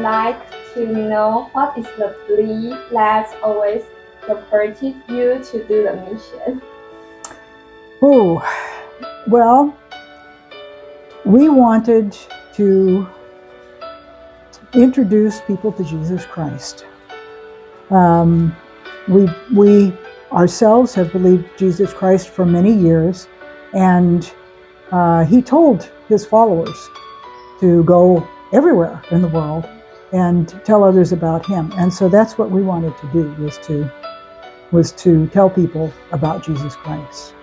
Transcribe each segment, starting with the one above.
like to know what is the belief that always supported you to do the mission? Oh, well, we wanted to introduce people to Jesus Christ. We ourselves have believed Jesus Christ for many years, and he told his followers to go everywhere in the world and tell others about him. And so that's what we wanted to do, was to tell people about Jesus Christ.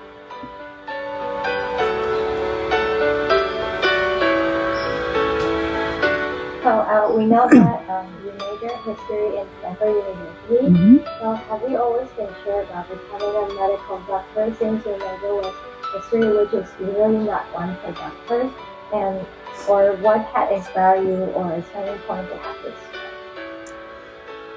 So we know that you majored history in Stanford University. So have you always been sure about becoming a medical doctor since your major was history, which is usually not one for doctors? And or what had inspired you or a turning point to have this?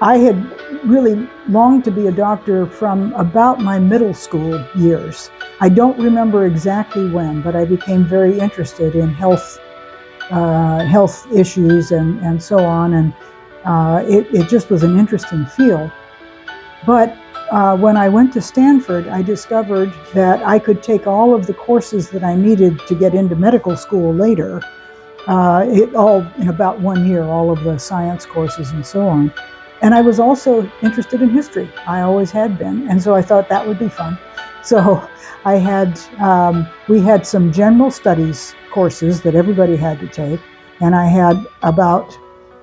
I had really longed to be a doctor from about my middle school years. I don't remember exactly when, but I became very interested in health issues and so on, and it just was an interesting field. But when I went to Stanford, I discovered that I could take all of the courses that I needed to get into medical school later, all in about 1 year, all of the science courses and so on. And I was also interested in history. I always had been, and so I thought that would be fun. So we had some general studies courses that everybody had to take, and I had about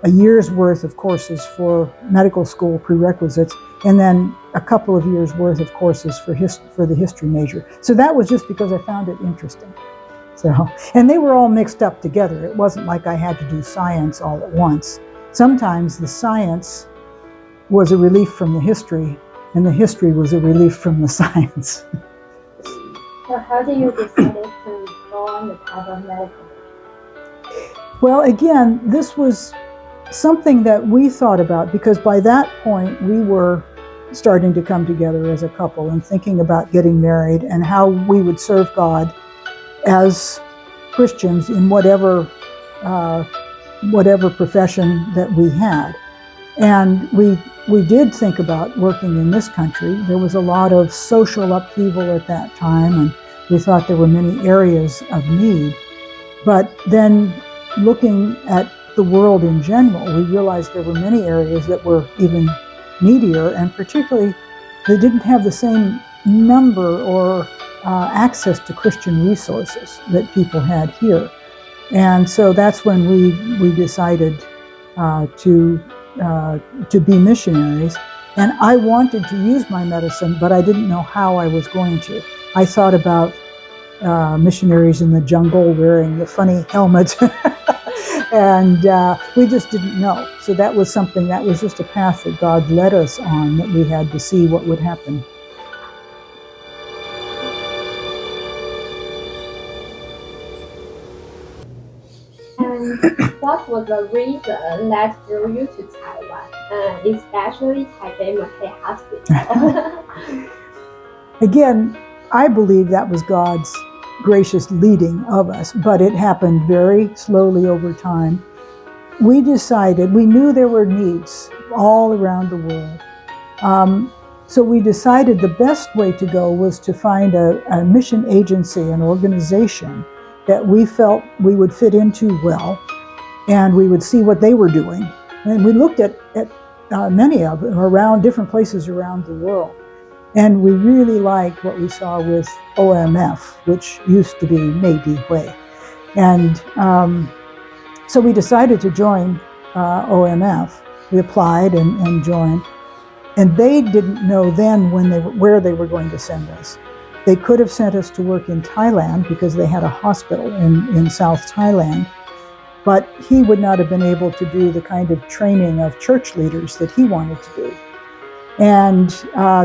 a year's worth of courses for medical school prerequisites, and then a couple of years worth of courses for the history major. So that was just because I found it interesting. So, and they were all mixed up together. It wasn't like I had to do science all at once. Sometimes the science was a relief from the history, and the history was a relief from the science. So how did you decide to go on the path of medical? Well, again, this was something that we thought about, because by that point we were starting to come together as a couple and thinking about getting married and how we would serve God as Christians in whatever profession that we had. And we did think about working in this country. There was a lot of social upheaval at that time, and we thought there were many areas of need. But then looking at the world in general, we realized there were many areas that were even needier, and particularly they didn't have the same number or access to Christian resources that people had here. And so that's when we decided to be missionaries. And I wanted to use my medicine, but I didn't know how I was going to. I thought about missionaries in the jungle wearing the funny helmets, and we just didn't know. So that was just a path that God led us on, that we had to see what would happen. And what was the reason that drew you to Taiwan, especially Taipei Mackay Hospital? Again, I believe that was God's gracious leading of us, but it happened very slowly over time. We knew there were needs all around the world. So we decided the best way to go was to find a mission agency, an organization that we felt we would fit into well, and we would see what they were doing. And we looked at many of them around different places around the world. And we really liked what we saw with OMF, which used to be Maydi Hui. And so we decided to join OMF. We applied and joined. And they didn't know then where they were going to send us. They could have sent us to work in Thailand because they had a hospital in South Thailand. But he would not have been able to do the kind of training of church leaders that he wanted to do. And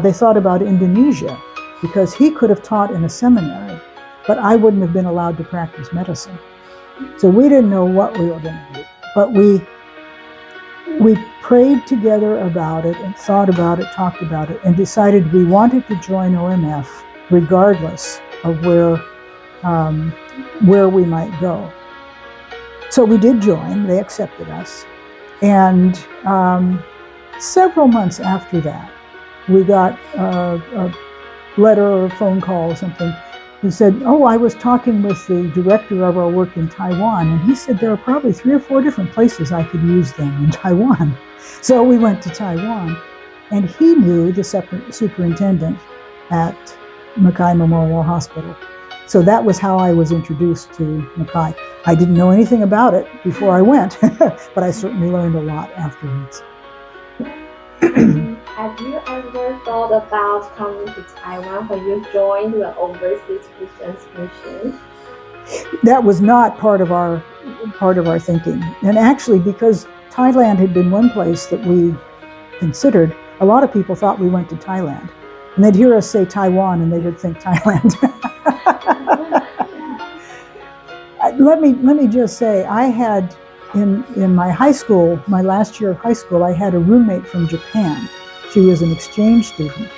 they thought about Indonesia, because he could have taught in a seminary, but I wouldn't have been allowed to practice medicine. So we didn't know what we were going to do. But we prayed together about it and thought about it, talked about it, and decided we wanted to join OMF regardless of where we might go. So we did join. They accepted us. And several months after that, we got a letter or a phone call or something. He said, oh, I was talking with the director of our work in Taiwan, and he said there are probably 3 or 4 different places I could use them in Taiwan. So we went to Taiwan, and he knew the superintendent at Mackay Memorial Hospital. So that was how I was introduced to Mackay. I didn't know anything about it before I went, but I certainly learned a lot afterwards. Have you ever thought about coming to Taiwan when you joined the overseas Christians mission? That was not part of our thinking. And actually, because Thailand had been one place that we considered, a lot of people thought we went to Thailand. And they'd hear us say Taiwan and they would think Thailand. Let me just say, I had in my high school, my last year of high school, I had a roommate from Japan. She was an exchange student.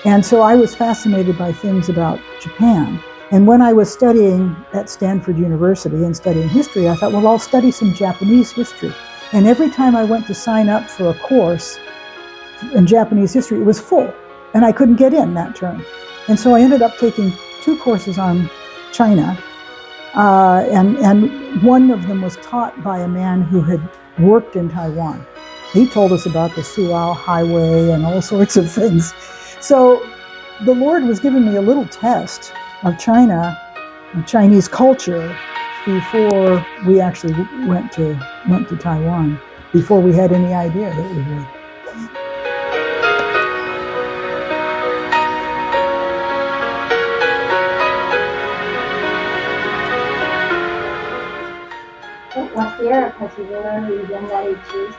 And so I was fascinated by things about Japan. And when I was studying at Stanford University and studying history, I thought, well, I'll study some Japanese history. And every time I went to sign up for a course in Japanese history, it was full. And I couldn't get in that term. And so I ended up taking 2 courses on China. And one of them was taught by a man who had worked in Taiwan. He told us about the Suao Highway and all sorts of things. So the Lord was giving me a little test of China, of Chinese culture, before we actually went to Taiwan, before we had any idea that we would. Was there a particular reason that you choose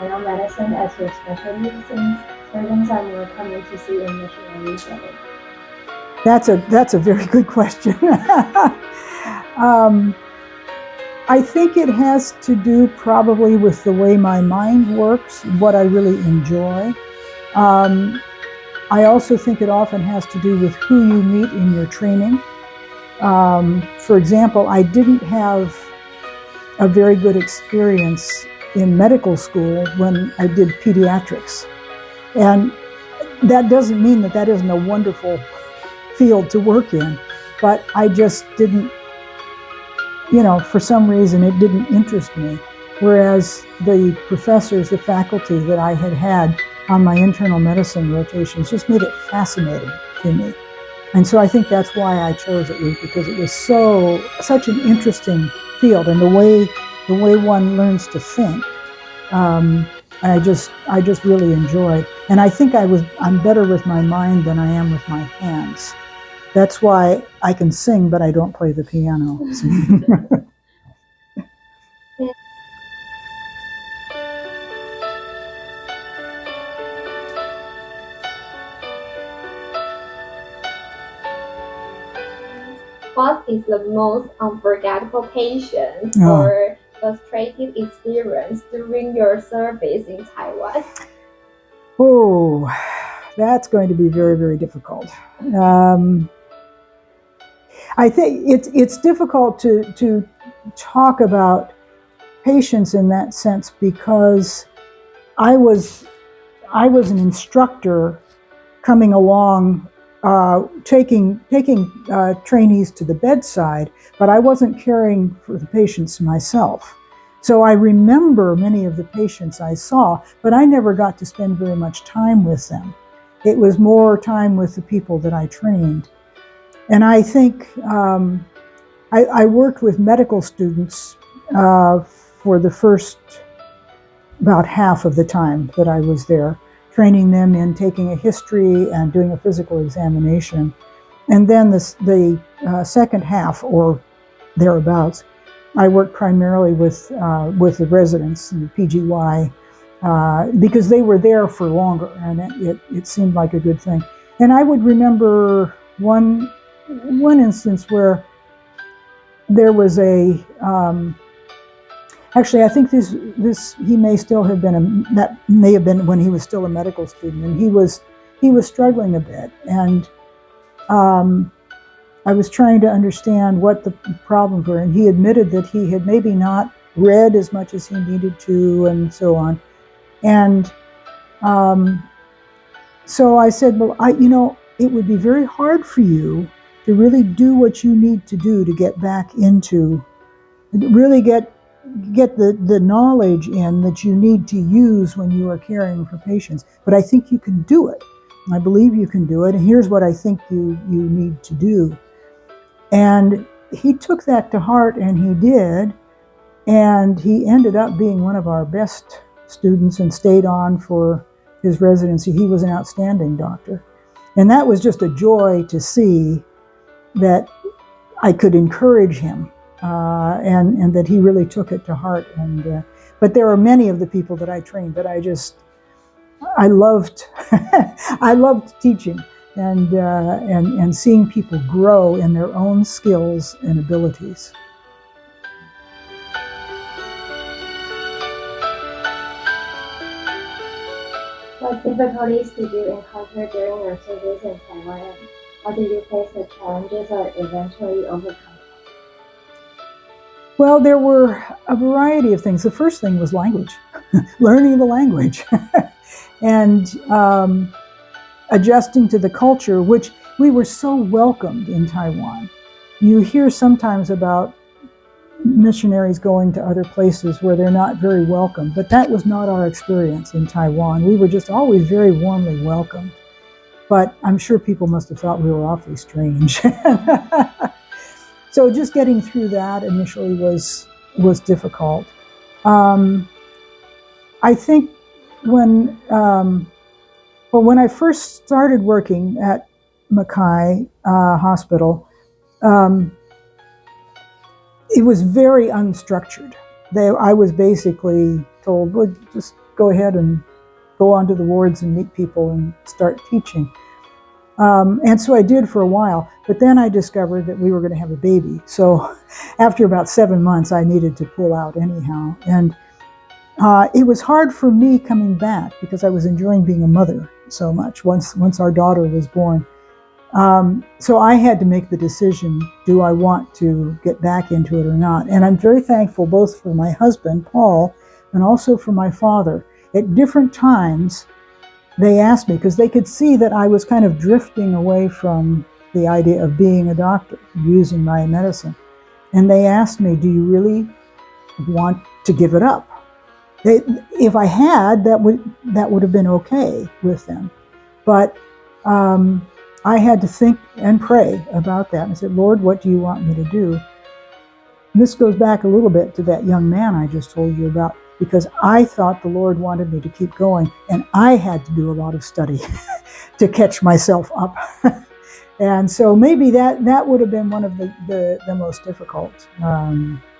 medicine as your specialty, since surgeons are more common to see in missionary setting? That's a very good question. I think it has to do probably with the way my mind works, what I really enjoy. I also think it often has to do with who you meet in your training. For example, I didn't have a very good experience in medical school when I did pediatrics. And that doesn't mean that isn't a wonderful field to work in, but I just didn't, for some reason it didn't interest me. Whereas the professors, the faculty that I had on my internal medicine rotations just made it fascinating to me. And so I think that's why I chose it, because it was such an interesting field, and the way one learns to think, I just really enjoyed. And I think I'm better with my mind than I am with my hands. That's why I can sing, but I don't play the piano. What is the most unforgettable patient or frustrating experience during your service in Taiwan? Oh, that's going to be very, very difficult. I think it's difficult to talk about patients in that sense, because I was an instructor coming along, taking trainees to the bedside, but I wasn't caring for the patients myself. So I remember many of the patients I saw, but I never got to spend very much time with them. It was more time with the people that I trained. And I think I worked with medical students for the first about half of the time that I was there, training them in taking a history and doing a physical examination. And then the second half, or thereabouts, I worked primarily with the residents in the PGY, because they were there for longer, and it seemed like a good thing. And I would remember one instance where there was actually, I think he may still have been that may have been when he was still a medical student, and he was struggling a bit, and I was trying to understand what the problems were, and he admitted that he had maybe not read as much as he needed to, and so on. And so I said, well, it would be very hard for you to really do what you need to do to get back into, really get the knowledge in that you need to use when you are caring for patients. But I think you can do it. I believe you can do it. And here's what I think you need to do. And he took that to heart, and he did. And he ended up being one of our best students and stayed on for his residency. He was an outstanding doctor. And that was just a joy to see that I could encourage him, and that he really took it to heart. But there are many of the people that I trained that I loved. I loved teaching and seeing people grow in their own skills and abilities. What difficulties did you encounter during your service in Taiwan, and how did you face the challenges or eventually overcome them? Well, there were a variety of things. The first thing was language, learning the language, and adjusting to the culture, which we were so welcomed in Taiwan. You hear sometimes about missionaries going to other places where they're not very welcome, but that was not our experience in Taiwan. We were just always very warmly welcomed, but I'm sure people must have thought we were awfully strange. So just getting through that initially was difficult. I think when I first started working at Mackay Hospital, it was very unstructured. I was basically told, well, just go ahead and go onto the wards and meet people and start teaching. And so I did for a while, but then I discovered that we were going to have a baby. So after about 7 months, I needed to pull out anyhow. And it was hard for me coming back because I was enjoying being a mother so much once our daughter was born. So I had to make the decision, do I want to get back into it or not? And I'm very thankful both for my husband, Paul, and also for my father. At different times, they asked me, because they could see that I was kind of drifting away from the idea of being a doctor, using my medicine. And they asked me, do you really want to give it up? If I had, that would have been okay with them. But I had to think and pray about that. And I said, Lord, what do you want me to do? This goes back a little bit to that young man I just told you about, because I thought the Lord wanted me to keep going, and I had to do a lot of study to catch myself up. And so maybe that would have been one of the most difficult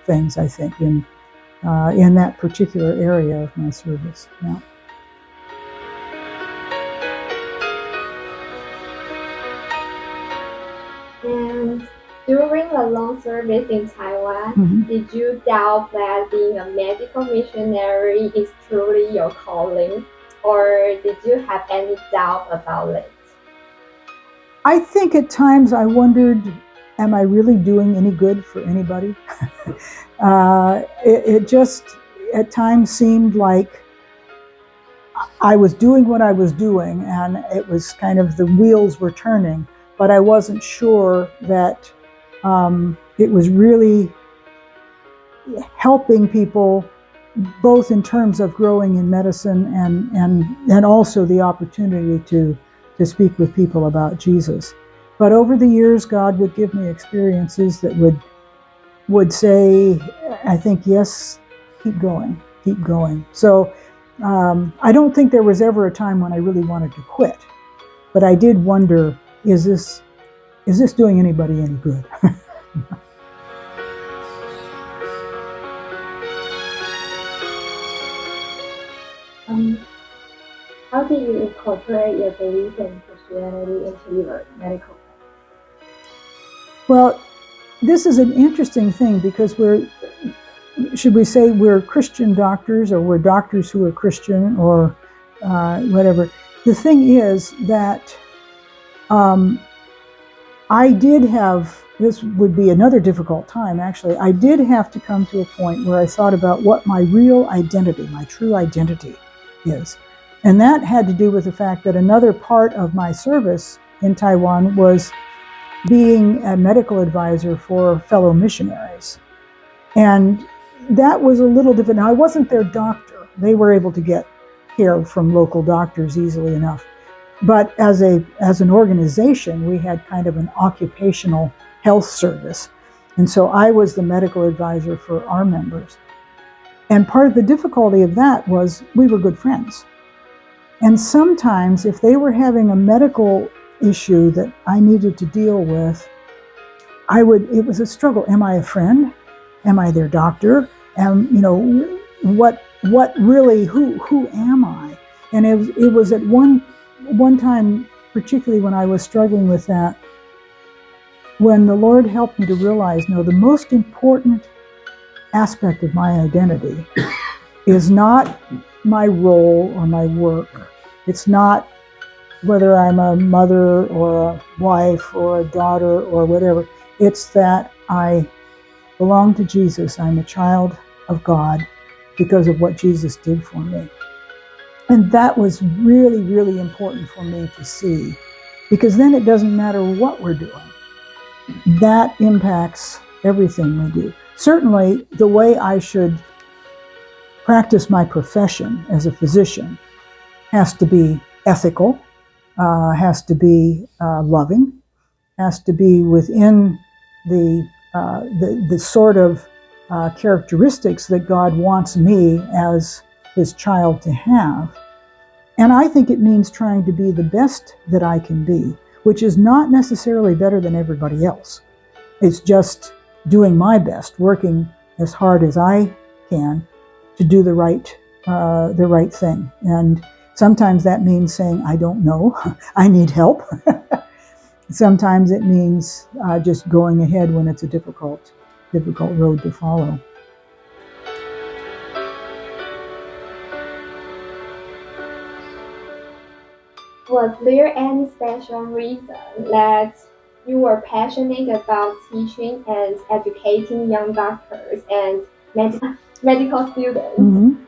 things, I think, in that particular area of my service. Yeah. And during a long service in Taiwan, did you doubt that being a medical missionary is truly your calling, or did you have any doubt about it? I think at times I wondered, am I really doing any good for anybody? It just at times seemed like I was doing what I was doing, and it was kind of the wheels were turning, but I wasn't sure that it was really helping people, both in terms of growing in medicine and also the opportunity to speak with people about Jesus. But over the years, God would give me experiences that would say, I think, yes, keep going, keep going. So I don't think there was ever a time when I really wanted to quit, but I did wonder, is this doing anybody any good? How do you incorporate your belief in Christianity into your medical practice? Well, this is an interesting thing because should we say we're Christian doctors, or we're doctors who are Christian, or whatever. The thing is that I did have this would be another difficult time, actually. I did have to come to a point where I thought about what my real identity, my true identity is. And that had to do with the fact that another part of my service in Taiwan was being a medical advisor for fellow missionaries. And that was a little different. Now, I wasn't their doctor. They were able to get care from local doctors easily enough. But as an organization, we had kind of an occupational health service. And so I was the medical advisor for our members. And part of the difficulty of that was we were good friends. And sometimes if they were having a medical issue that I needed to deal with, it was a struggle. Am I a friend? Am I their doctor? What really, who am I? And it was at one time, particularly when I was struggling with that, when the Lord helped me to realize, no, the most important aspect of my identity is not my role or my work. It's not whether I'm a mother or a wife or a daughter or whatever. It's that I belong to Jesus. I'm a child of God because of what Jesus did for me. And that was really, really important for me to see, because then it doesn't matter what we're doing. That impacts everything we do. Certainly, the way I should practice my profession as a physician has to be ethical, has to be loving, has to be within the sort of characteristics that God wants me as His child to have. And I think it means trying to be the best that I can be, which is not necessarily better than everybody else. It's just doing my best, working as hard as I can to do the right thing. And sometimes that means saying, I don't know, I need help. Sometimes it means just going ahead when it's a difficult road to follow. Was there any special reason that you were passionate about teaching and educating young doctors and medical students? Mm-hmm.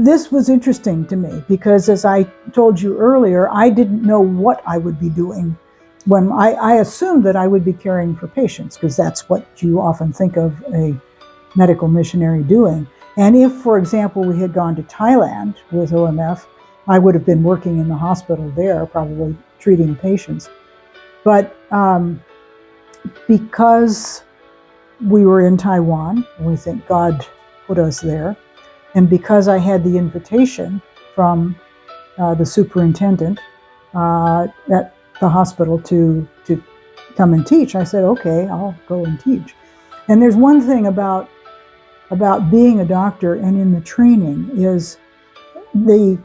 This was interesting to me because, as I told you earlier, I didn't know what I would be doing when I assumed that I would be caring for patients, because that's what you often think of a medical missionary doing. And if, for example, we had gone to Thailand with OMF, I would have been working in the hospital there, probably treating patients. But because we were in Taiwan, we think God put us there, and because I had the invitation from the superintendent at the hospital to come and teach, I said, okay, I'll go and teach. And there's one thing about being a doctor and in the training is the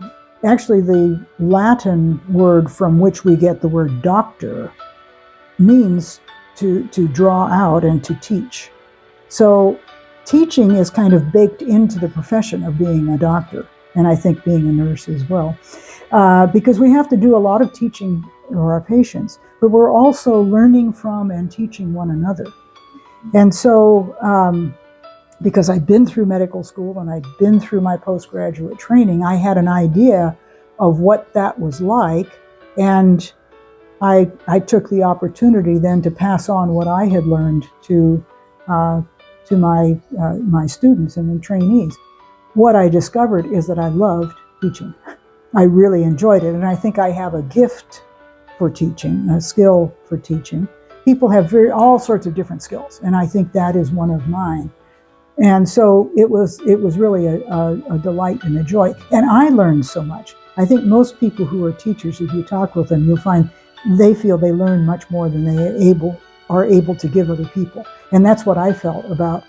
Latin word from which we get the word doctor means to draw out and to teach. So teaching is kind of baked into the profession of being a doctor, and I think being a nurse as well, because we have to do a lot of teaching for our patients, but we're also learning from and teaching one another. And so because I'd been through medical school and I'd been through my postgraduate training, I had an idea of what that was like, and I took the opportunity then to pass on what I had learned to my students and the trainees. What I discovered is that I loved teaching. I really enjoyed it, and I think I have a gift for teaching, a skill for teaching. People have all sorts of different skills, and I think that is one of mine. And so it was really a delight and a joy. And I learned so much. I think most people who are teachers, if you talk with them, you'll find they feel they learn much more than they are able to give other people. And that's what I felt about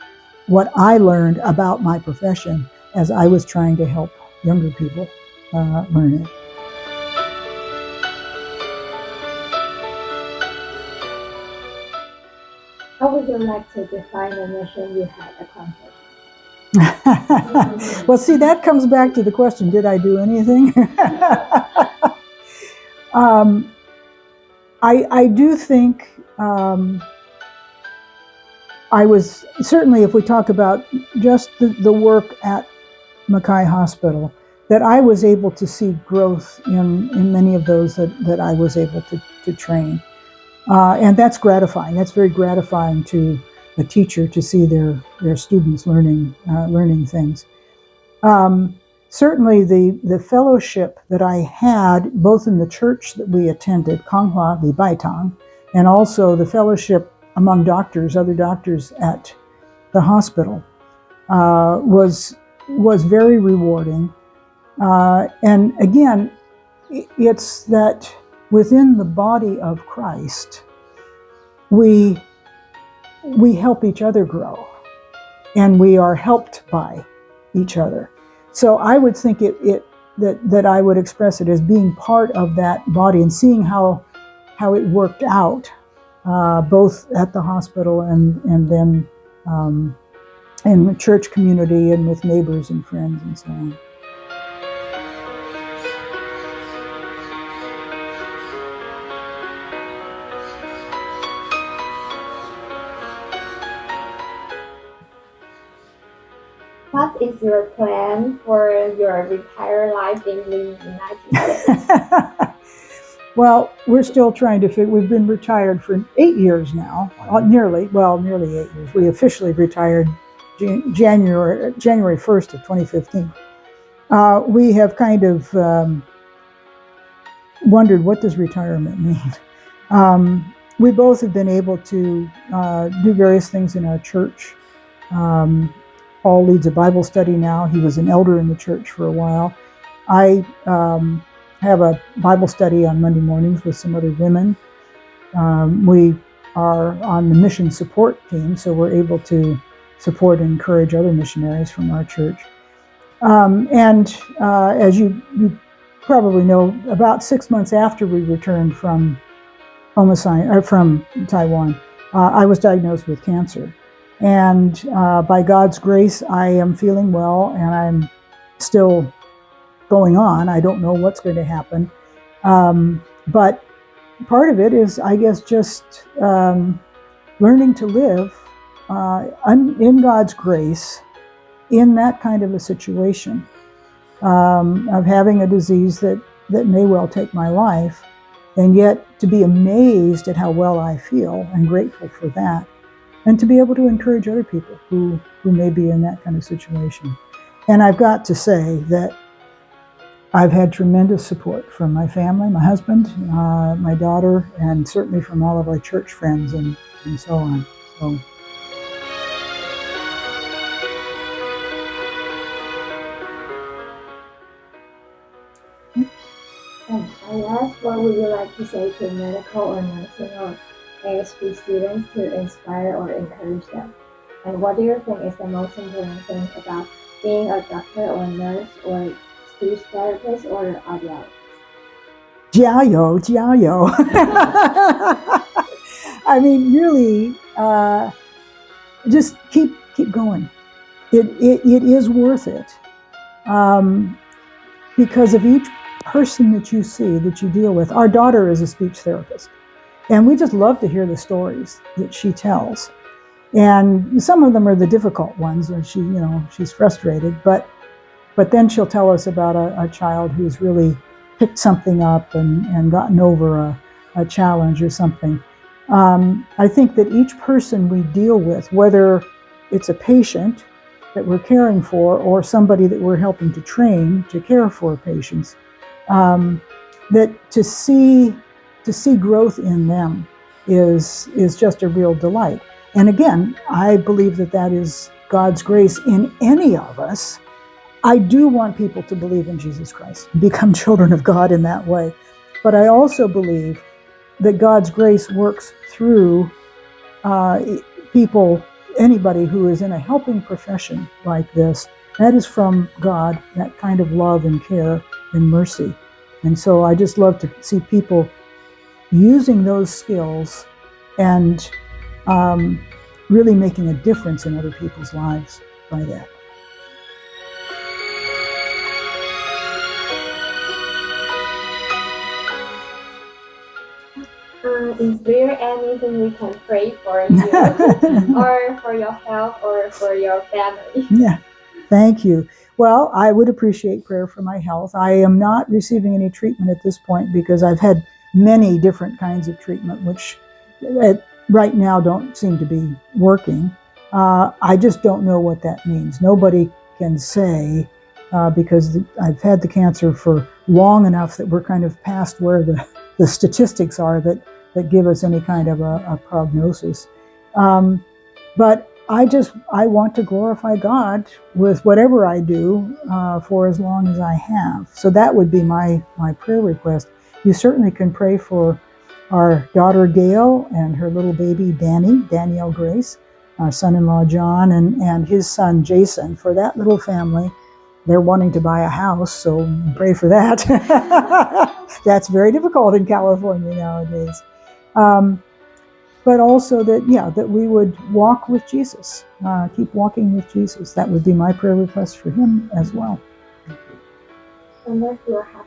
what I learned about my profession as I was trying to help younger people learn it. How would you like to define the mission you had accomplished? Well, see, that comes back to the question, did I do anything? I do think I was certainly, if we talk about just the work at Mackay Hospital, that I was able to see growth in many of those that I was able to train. And that's gratifying. That's very gratifying to a teacher to see their students learning things. Certainly the fellowship that I had, both in the church that we attended, Konghua Li Baitang, and also the fellowship among doctors, other doctors at the hospital, was very rewarding. And again, it's that within the body of Christ, we help each other grow, and we are helped by each other. So I would think that I would express it as being part of that body and seeing how it worked out, both at the hospital and then in the church community and with neighbors and friends and so on. What is your plan for your retired life in the United States? Well, we're still trying to figure. We've been retired for 8 years now, nearly 8 years. We officially retired January 1st of 2015. We have kind of wondered, what does retirement mean? We both have been able to do various things in our church. Paul leads a Bible study now. He was an elder in the church for a while. I have a Bible study on Monday mornings with some other women. We are on the mission support team, so we're able to support and encourage other missionaries from our church. As you probably know, about 6 months after we returned from Taiwan, I was diagnosed with cancer. And by God's grace, I am feeling well, and I'm still going on. I don't know what's going to happen. But part of it is, I guess, just learning to live in God's grace in that kind of a situation, of having a disease that may well take my life, and yet to be amazed at how well I feel and grateful for that, and to be able to encourage other people who may be in that kind of situation. And I've got to say that I've had tremendous support from my family, my husband, my daughter, and certainly from all of our church friends and so on. So. I asked, what would you like to say to medical or nursing or ASP students to inspire or encourage them? And what do you think is the most important thing about being a doctor or nurse or speech therapist or audiologist? 加油, 加油. I mean, really, just keep going. It is worth it, because of each person that you see, that you deal with. Our daughter is a speech therapist, and we just love to hear the stories that she tells. And some of them are the difficult ones when she's frustrated, but then she'll tell us about a child who's really picked something up and gotten over a challenge or something. I think that each person we deal with, whether it's a patient that we're caring for or somebody that we're helping to train to care for patients, that to see growth in them is just a real delight. And again, I believe that is God's grace in any of us. I do want people to believe in Jesus Christ, become children of God in that way. But I also believe that God's grace works through people, anybody who is in a helping profession like this. That is from God, that kind of love and care and mercy. And so I just love to see people using those skills and really making a difference in other people's lives by that. is there anything we can pray for you or for your health or for your family? Yeah, thank you. Well, I would appreciate prayer for my health. I am not receiving any treatment at this point because I've had many different kinds of treatment, which right now don't seem to be working. I just don't know what that means. Nobody can say because I've had the cancer for long enough that we're kind of past where the statistics are that give us any kind of a prognosis. But I want to glorify God with whatever I do for as long as I have. So that would be my prayer request. You certainly can pray for our daughter Gail and her little baby Danielle Grace, our son-in-law John, and his son Jason. For that little family, they're wanting to buy a house, so pray for that. That's very difficult in California nowadays. But also that we would walk with Jesus, keep walking with Jesus. That would be my prayer request for him as well. And if you're happy.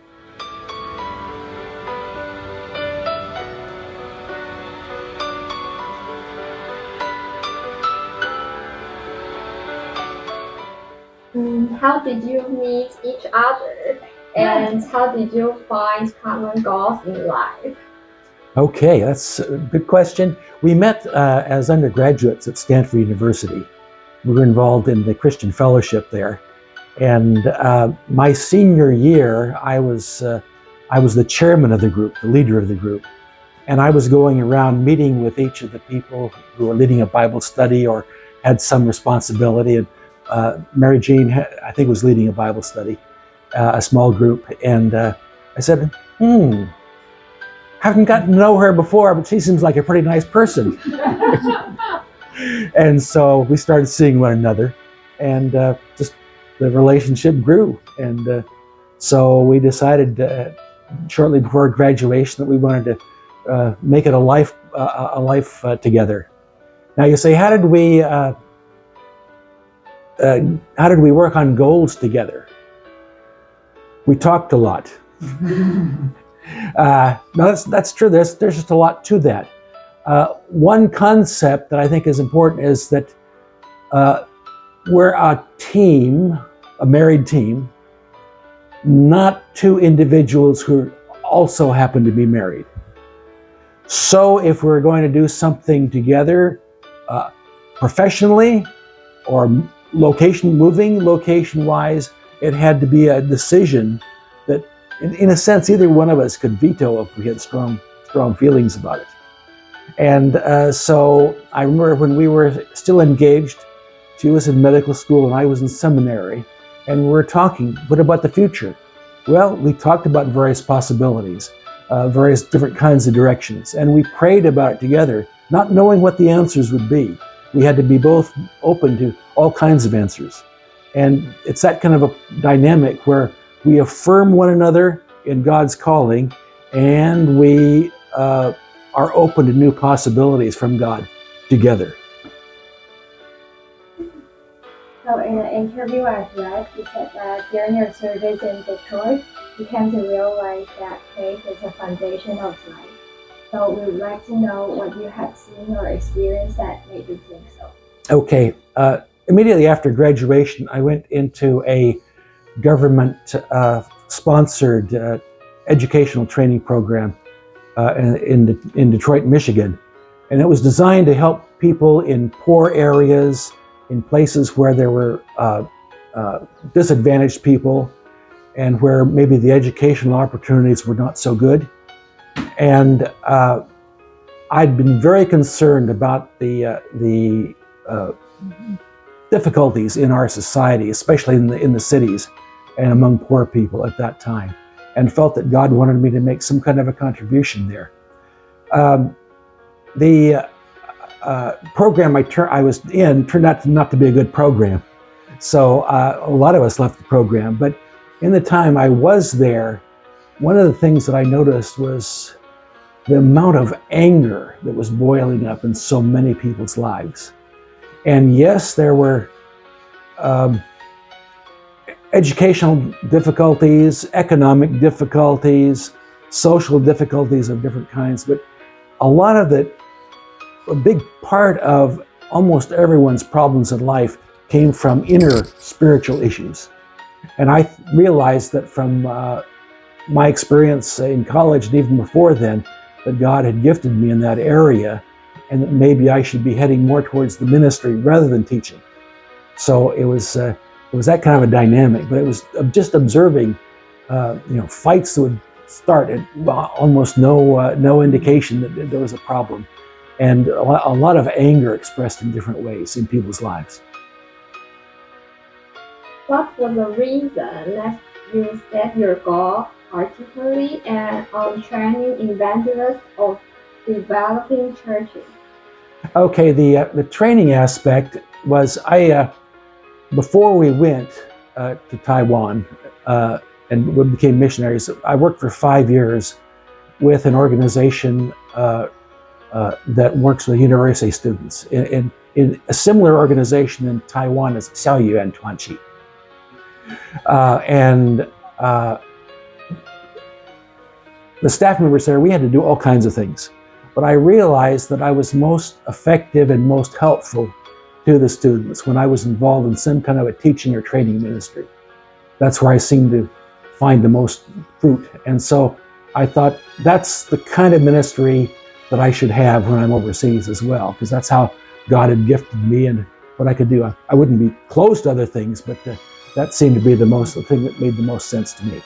How did you meet each other? And how did you find common goals in life? Okay, that's a good question. We met as undergraduates at Stanford University. We were involved in the Christian fellowship there. And my senior year, I was the chairman of the group, the leader of the group. And I was going around meeting with each of the people who were leading a Bible study or had some responsibility. And Mary Jeanne, I think, was leading a Bible study, a small group. And I said, haven't gotten to know her before, but she seems like a pretty nice person. And so we started seeing one another, and just the relationship grew. And so we decided shortly before graduation that we wanted to make it a life together. Now you say, how did we work on goals together? We talked a lot. No, that's true. There's just a lot to that. One concept that I think is important is that we're a team, a married team, not two individuals who also happen to be married. So if we're going to do something together professionally or location-wise, it had to be a decision that, in a sense, either one of us could veto if we had strong feelings about it. And so I remember when we were still engaged, she was in medical school and I was in seminary, and we were talking, what about the future? Well, we talked about various possibilities, various different kinds of directions, and we prayed about it together, not knowing what the answers would be. We had to be both open to all kinds of answers. And it's that kind of a dynamic where we affirm one another in God's calling, and we are open to new possibilities from God together. So in an interview I've read, you said that during your service in Detroit, you came to realize that faith is a foundation of life. So we would like to know what you had seen or experienced that made you think so. Okay. Immediately after graduation, I went into a government-sponsored educational training program in Detroit, Michigan. And it was designed to help people in poor areas, in places where there were disadvantaged people and where maybe the educational opportunities were not so good. And I'd been very concerned about the difficulties in our society, especially in the cities and among poor people at that time, and felt that God wanted me to make some kind of a contribution there. The program I was in turned out not to be a good program, so a lot of us left the program. But in the time I was there, one of the things that I noticed was the amount of anger that was boiling up in so many people's lives. And yes, there were educational difficulties, economic difficulties, social difficulties of different kinds, but a big part of almost everyone's problems in life came from inner spiritual issues. And I realized that from my experience in college and even before then, that God had gifted me in that area, and that maybe I should be heading more towards the ministry rather than teaching. So it was that kind of a dynamic, but it was just observing, fights that would start at almost no indication that there was a problem, and a lot of anger expressed in different ways in people's lives. What was the reason that you set your goal, particularly on training evangelists or developing churches? Okay, the training aspect was before we went to Taiwan and we became missionaries, I worked for 5 years with an organization that works with university students in a similar organization in Taiwan as Xiaoyuan Tuanqi. The staff members there, we had to do all kinds of things. But I realized that I was most effective and most helpful to the students when I was involved in some kind of a teaching or training ministry. That's where I seemed to find the most fruit. And so I thought that's the kind of ministry that I should have when I'm overseas as well, because that's how God had gifted me and what I could do. I wouldn't be close to other things, but that seemed to be the thing that made the most sense to me.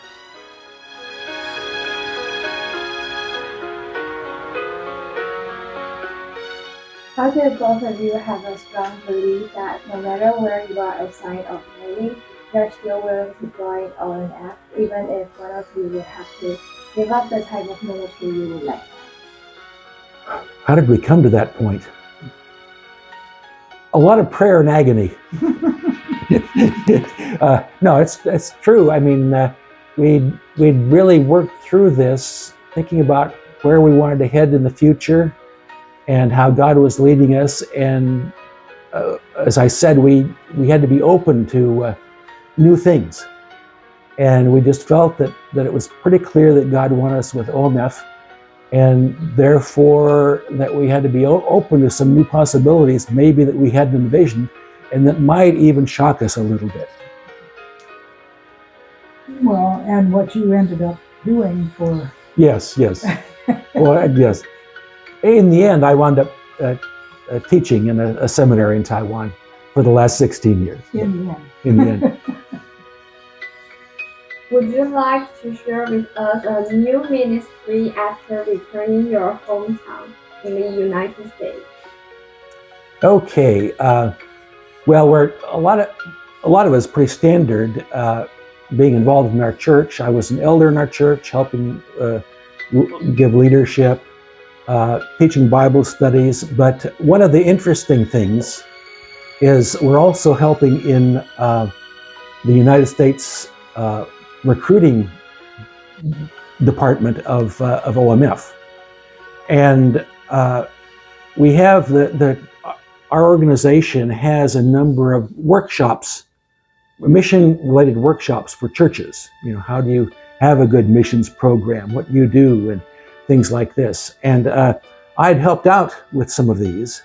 How do both of you have a strong belief that no matter where you are assigned or moving, you're still willing to join ONF, even if one of you would have to give up the type of ministry you would like? How did we come to that point? A lot of prayer and agony. No, it's true. I mean, we'd really worked through this, thinking about where we wanted to head in the future and how God was leading us. And as I said, we had to be open to new things. And we just felt that it was pretty clear that God wanted us with OMF, and therefore that we had to be open to some new possibilities, maybe that we hadn't envisioned, and that might even shock us a little bit. Well, and what you ended up doing for... Yes. Well, yes. In the end, I wound up teaching in a seminary in Taiwan for the last 16 years. In the end. Would you like to share with us a new ministry after returning your hometown in the United States? Okay. Well, we're a lot of us pretty standard being involved in our church. I was an elder in our church, helping give leadership, teaching Bible studies. But one of the interesting things is we're also helping in the United States recruiting department of OMF, and we have our organization has a number of workshops, mission-related workshops for churches. How do you have a good missions program? What you do, and things like this. And I'd helped out with some of these,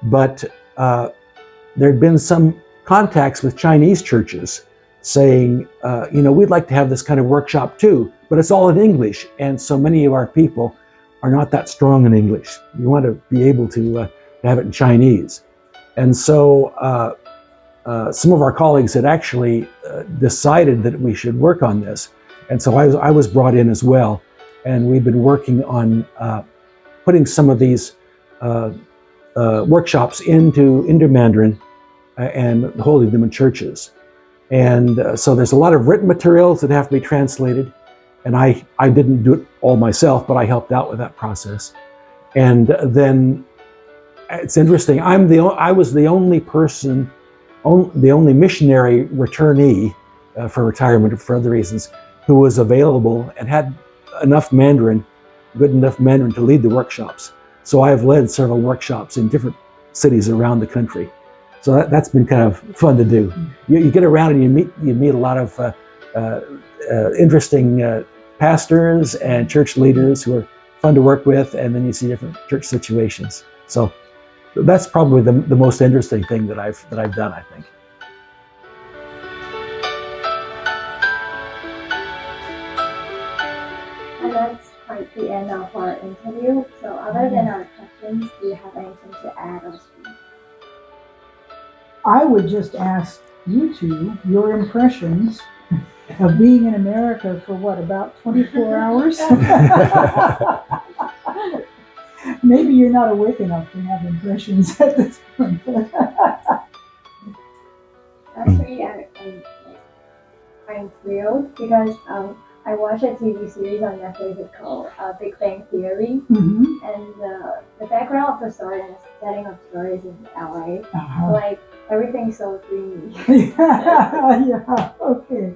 but there'd been some contacts with Chinese churches saying, we'd like to have this kind of workshop too, but it's all in English, and so many of our people are not that strong in English. You want to be able to have it in Chinese. And so some of our colleagues had actually decided that we should work on this, and so I was brought in as well, and we've been working on putting some of these workshops into Mandarin and holding them in churches. And so there's a lot of written materials that have to be translated, and I didn't do it all myself, but I helped out with that process. And then it's interesting, I was the only person, the only missionary returnee for retirement or for other reasons, who was available and had enough Mandarin, good enough Mandarin to lead the workshops. So I've led several workshops in different cities around the country. So that's been kind of fun to do. You get around and you meet a lot of interesting pastors and church leaders who are fun to work with, and then you see different church situations. So that's probably the most interesting thing that I've done, I think. And that's quite the end of our interview. So other than our questions, do you have anything to add or speak? I would just ask you two your impressions of being in America for what, about 24 hours? Maybe you're not awake enough to have impressions at this point. Actually, I'm thrilled because I watched a TV series on Netflix called Big Bang Theory, and the background of the story and the setting of the story is in LA. Like everything's so dreamy. Yeah, okay.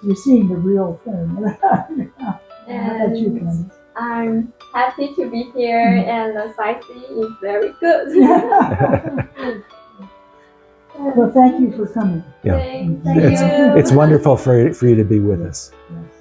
You're seeing the real thing. And I'm happy to be here, and the sightseeing is very good. Well, thank you for coming. Yeah. Thank It's you. wonderful for you to be with us. Yes.